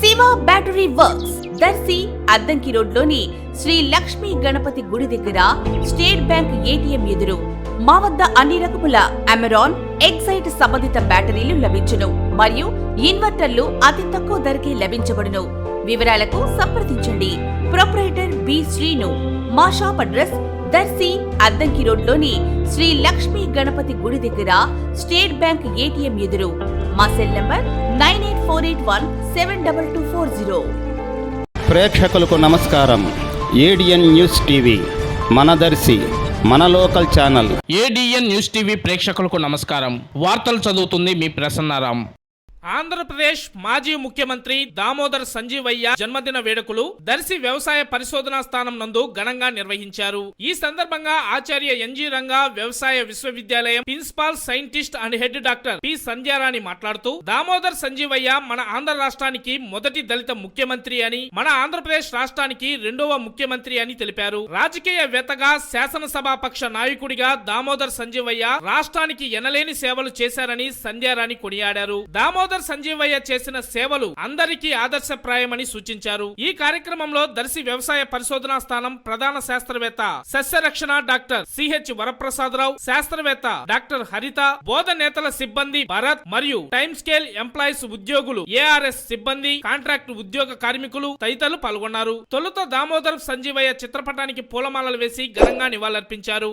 Shiva battery works Darsi Addanki రోడ్లోని శ్రీ లక్ష్మీ గణపతి గుడి దగ్గర స్టేట్ బ్యాంక్ ఏటీఎం ఎదురు మా వద్ద అన్ని రకముల అమెరాన్ ఎక్సైట్ సంబంధిత బ్యాటరీలు లభించును మరియు ఇన్వర్టర్లు అతి తక్కువ ధరకే లభించబడును. వివరాలకు సంప్రదించండి. Proprietor B Srinu. మా షాప్ అడ్రస్ దర్శి అద్దంకి రోడ్లోని శ్రీ లక్ష్మీ గణపతి గుడి దగ్గర స్టేట్ బ్యాంక్ ఏటీఎం ఎదురు. మా సెల్ నంబర్ 9848172240. ప్రేక్షకులకు నమస్కారం. ఏడిఎన్ న్యూస్ టీవీ మన దర్శి మన local channel. ADN news TV ప్రేక్షకులకు నమస్కారం. వార్తలు చదువుతుంది మీ ప్రసన్నారాం. ఆంధ్రప్రదేశ్ మాజీ ముఖ్యమంత్రి దామోదర్ సంజీవయ్య జన్మదిన వేడుకలు దర్శి వ్యవసాయ పరిశోధనా స్థానం నందు ఘనంగా నిర్వహించారు. ఈ సందర్భంగా ఆచార్య ఎన్జీ రంగా వ్యవసాయ విశ్వవిద్యాలయం principal scientist and head doctor P Sandhyarani మాట్లాడుతూ, దామోదర్ సంజీవయ్య మన ఆంధ్ర రాష్ట్రానికి మొదటి దళిత ముఖ్యమంత్రి అని, మన ఆంధ్రప్రదేశ్ రాష్ట్రానికి రెండవ ముఖ్యమంత్రి అని తెలిపారు. రాజకీయవేత్తగా, శాసనసభాపక్ష నాయకుడిగా దామోదర్ సంజీవయ్య రాష్ట్రానికి ఎనలేని సేవలు చేశారని సంధ్యారాణి కొనియాడారు. దామోదర్ సంజీవయ్య చేసిన సేవలు అందరికీ ఆదర్శప్రాయమని సూచించారు. ఈ కార్యక్రమంలో దర్శి వ్యవసాయ పరిశోధనా స్థానం ప్రధాన శాస్త్రవేత్త సస్యరక్షణ డాక్టర్ సిహెచ్ వరప్రసాదరావు, శాస్త్రవేత్త డాక్టర్ హరిత, బోధ నేతల సిబ్బంది భరత్ మరియు టైమ్ స్కేల్ ఎంప్లాయీస్ ఉద్యోగులు, ఏఆర్ఎస్ సిబ్బంది, కాంట్రాక్ట్ ఉద్యోగ కార్మికులు తదితరులు పాల్గొన్నారు. తొలుత దామోదర్ సంజీవయ్య చిత్రపటానికి పూలమాలలు వేసి ఘనంగా నివాళులర్పించారు.